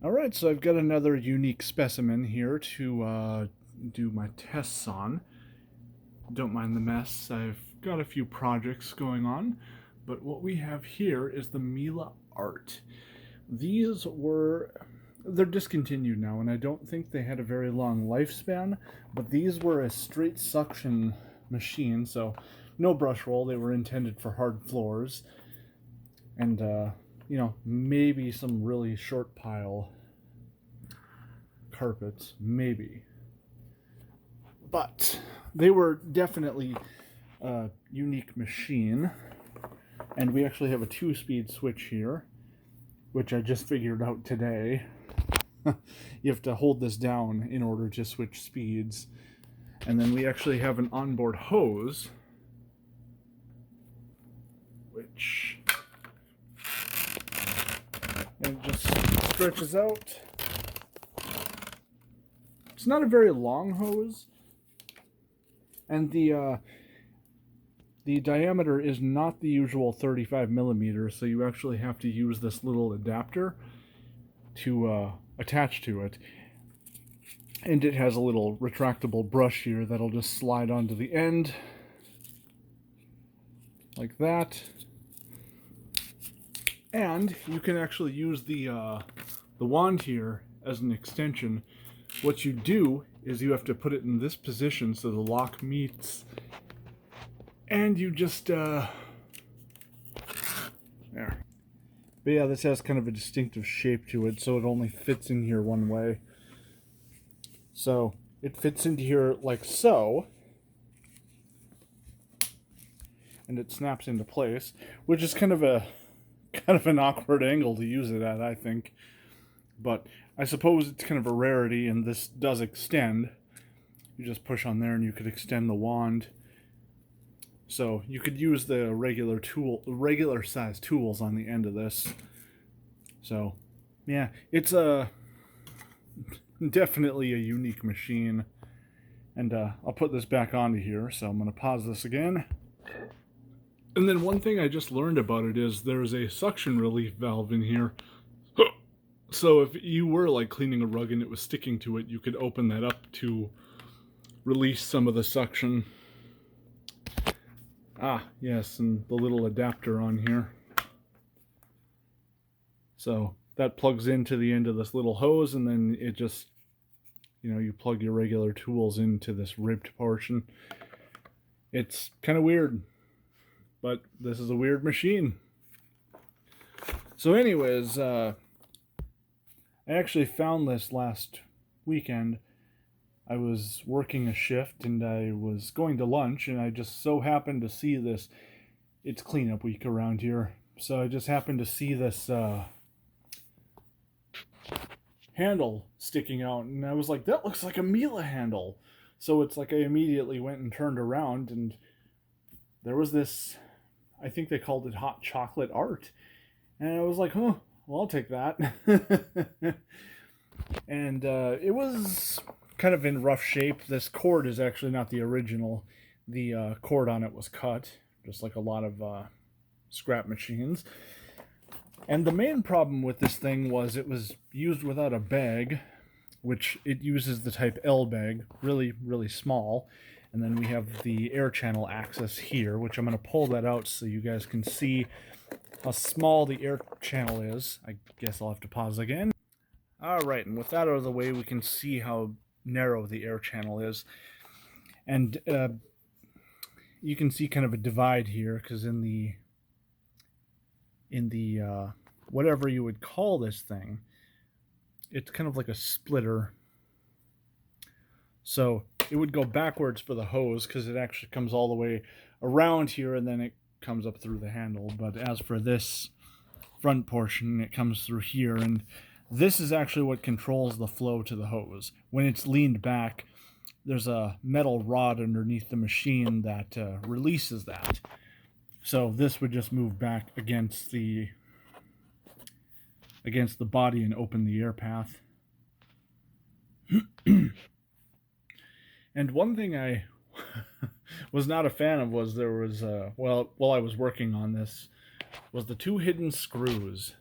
Alright, so I've got another unique specimen here to do my tests on. Don't mind the mess, I've got a few projects going on, but what we have here is the Miele Art. They're discontinued now, and I don't think they had a very long lifespan, but these were a straight suction machine, so no brush roll. They were intended for hard floors, and maybe some really short pile carpets, maybe. But they were definitely a unique machine, and we actually have a 2-speed switch here, which I just figured out today. You have to hold this down in order to switch speeds. And then we actually have an onboard hose, which it just stretches out. It's not a very long hose, and the diameter is not the usual 35 millimeters, so you actually have to use this little adapter to attach to it. And it has a little retractable brush here that'll just slide onto the end, like that. And you can actually use the wand here as an extension. What you do is you have to put it in this position so the lock meets, and you just there. But yeah, this has kind of a distinctive shape to it, so it only fits in here one way. So it fits into here like so, and it snaps into place, which is kind of an awkward angle to use it at, I think. But I suppose it's kind of a rarity, and this does extend. You just push on there and you could extend the wand. So you could use the regular size tools on the end of this. So yeah, it's definitely a unique machine. And I'll put this back onto here, so I'm going to pause this again. And then one thing I just learned about it is there's a suction relief valve in here. So if you were like cleaning a rug and it was sticking to it, you could open that up to release some of the suction. Ah, yes, and the little adapter on here. So that plugs into the end of this little hose, and then it just, you plug your regular tools into this ribbed portion. It's kind of weird, but this is a weird machine. So anyways, I actually found this last weekend. I was working a shift and I was going to lunch, and I just so happened to see this. It's cleanup week around here, so I just happened to see this handle sticking out, and I was like, that looks like a Miele handle. So it's like I immediately went and turned around, and there was this, I think they called it hot chocolate art, and I was like, huh, well, I'll take that. And it was kind of in rough shape. This cord is actually not the original. The cord on it was cut, just like a lot of scrap machines. And the main problem with this thing was it was used without a bag, which it uses the type L bag, really, really small. And then we have the air channel access here, which I'm going to pull that out so you guys can see how small the air channel is. I guess I'll have to pause again. Alright, and with that out of the way, we can see how narrow the air channel is. And you can see kind of a divide here, because in the whatever you would call this thing, it's kind of like a splitter. So it would go backwards for the hose, because it actually comes all the way around here and then it comes up through the handle. But as for this front portion, it comes through here, and this is actually what controls the flow to the hose. When it's leaned back, there's a metal rod underneath the machine that releases that. So this would just move back against the body and open the air path. And one thing I was not a fan of was there was, while I was working on this, was the 2 hidden screws.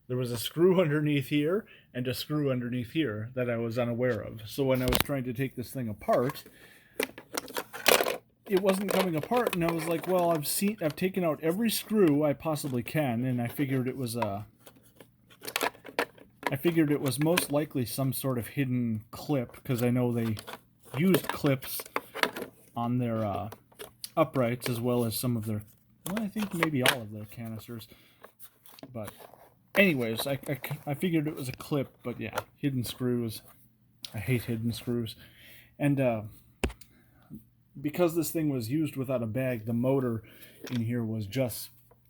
There was a screw underneath here and a screw underneath here that I was unaware of. So when I was trying to take this thing apart, it wasn't coming apart, and I was like, well, I've taken out every screw I possibly can, and I figured it was most likely some sort of hidden clip, because I know they used clips on their uprights as well as some of their, well, I think maybe all of their canisters. But anyways, I figured it was a clip, but yeah, hidden screws. I hate hidden screws. And because this thing was used without a bag, the motor in here was just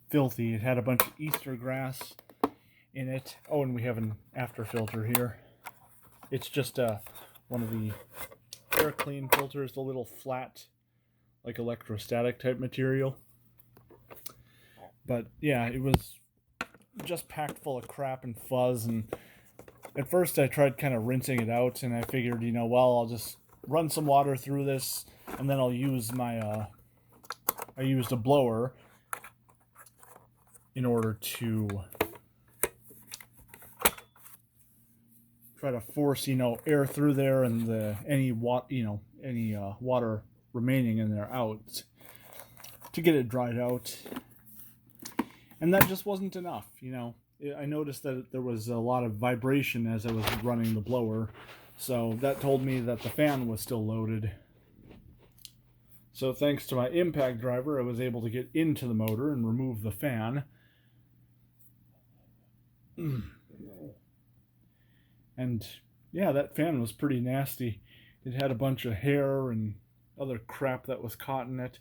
filthy. It had a bunch of Easter grass in it. Oh, and we have an after filter here. It's just one of the air clean filters, the little flat, like electrostatic type material. But yeah, it was just packed full of crap and fuzz, and at first I tried kind of rinsing it out, and I figured, you know, well, I'll just run some water through this, and then I'll use my I used a blower in order to try to force, you know, air through there and any water remaining in there out to get it dried out. And that just wasn't enough, you know. I noticed that there was a lot of vibration as I was running the blower, so that told me that the fan was still loaded. So thanks to my impact driver, I was able to get into the motor and remove the fan. And yeah, that fan was pretty nasty. It had a bunch of hair and other crap that was caught in it.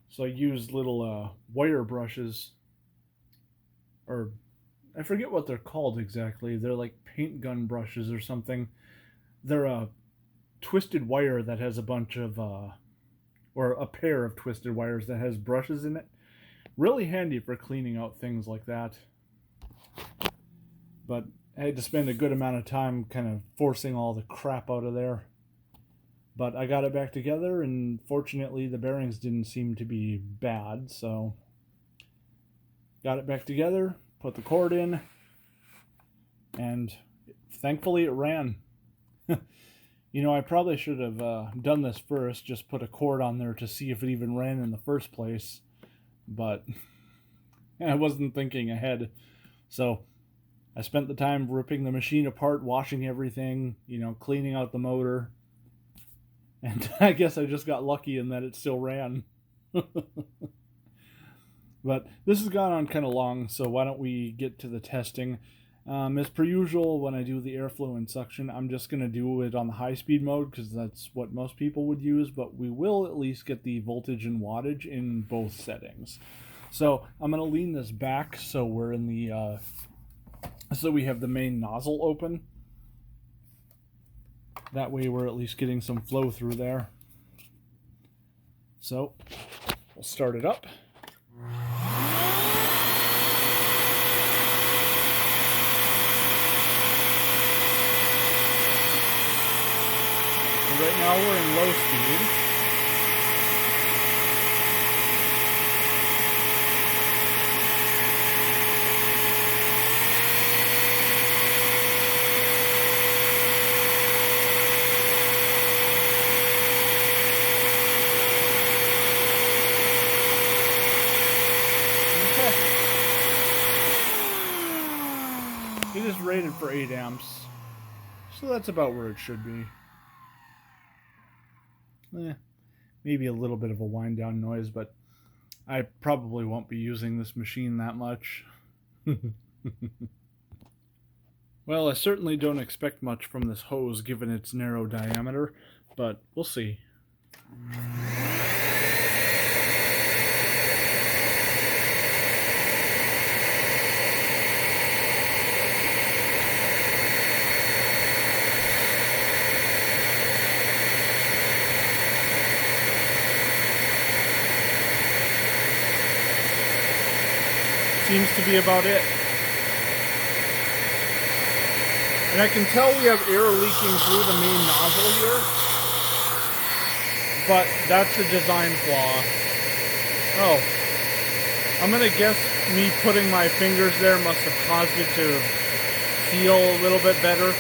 So I used little wire brushes, or I forget what they're called exactly. They're like paint gun brushes or something. They're a twisted wire that has a bunch of, or a pair of twisted wires that has brushes in it. Really handy for cleaning out things like that. But I had to spend a good amount of time kind of forcing all the crap out of there. But I got it back together, and fortunately the bearings didn't seem to be bad, so got it back together, put the cord in, and thankfully it ran. You know, I probably should have done this first, just put a cord on there to see if it even ran in the first place, but I wasn't thinking ahead. So I spent the time ripping the machine apart, washing everything, you know, cleaning out the motor, and I guess I just got lucky in that it still ran. But this has gone on kind of long, so why don't we get to the testing. As per usual, when I do the airflow and suction, I'm just going to do it on the high-speed mode because that's what most people would use, but we will at least get the voltage and wattage in both settings. So I'm going to lean this back so we're in the, so we have the main nozzle open. That way we're at least getting some flow through there. So we'll start it up. Right now we're in low speed. Okay. It is rated for 8 amps, so that's about where it should be. Maybe a little bit of a wind down noise, but I probably won't be using this machine that much. Well, I certainly don't expect much from this hose given its narrow diameter, but we'll see. Seems to be about it. And I can tell we have air leaking through the main nozzle here, but that's a design flaw. Oh, I'm gonna guess me putting my fingers there must have caused it to feel a little bit better,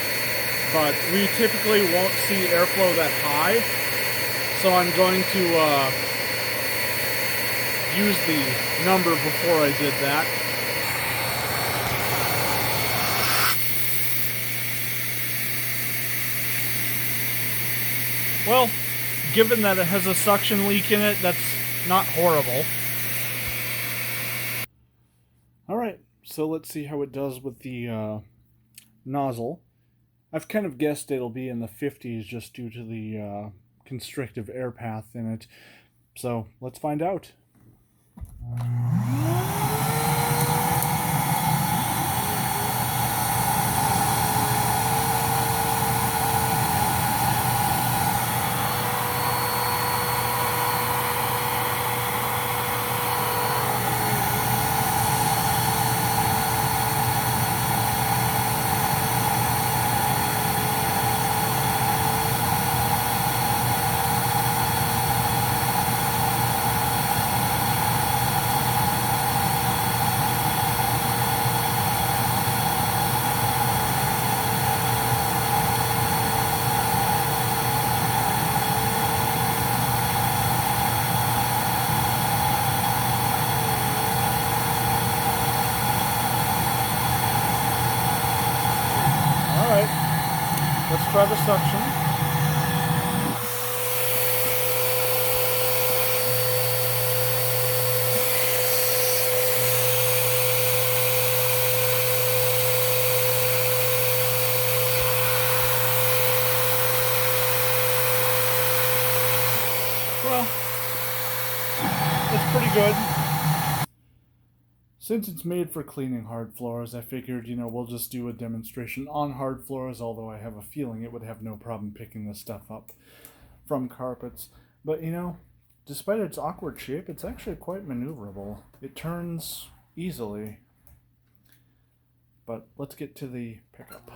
but we typically won't see airflow that high, so I'm going to use the number before I did that. Well, given that it has a suction leak in it, that's not horrible. Alright, so let's see how it does with the nozzle. I've kind of guessed it'll be in the 50s just due to the constrictive air path in it. So let's find out. Let's try the suction. Well, it's pretty good. Since it's made for cleaning hard floors, I figured, we'll just do a demonstration on hard floors, although I have a feeling it would have no problem picking this stuff up from carpets. But, despite its awkward shape, it's actually quite maneuverable. It turns easily. But let's get to the pickup.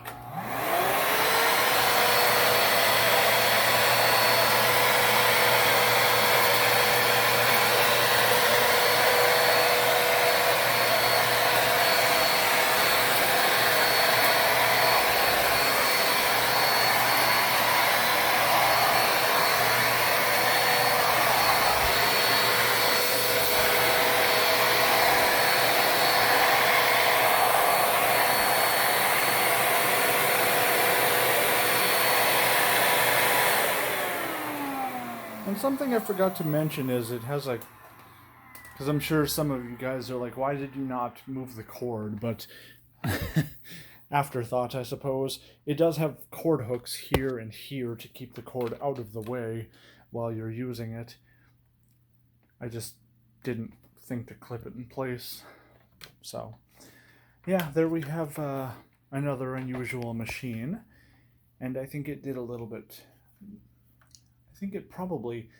And something I forgot to mention is it has because I'm sure some of you guys are like, why did you not move the cord? But afterthought, I suppose. It does have cord hooks here and here to keep the cord out of the way while you're using it. I just didn't think to clip it in place. So, yeah, there we have another unusual machine. And I think it did a little bit... I think it probably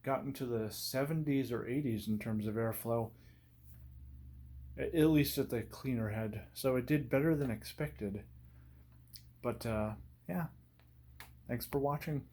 got into the 70s or 80s in terms of airflow, at least at the cleaner head. So it did better than expected. But yeah, thanks for watching.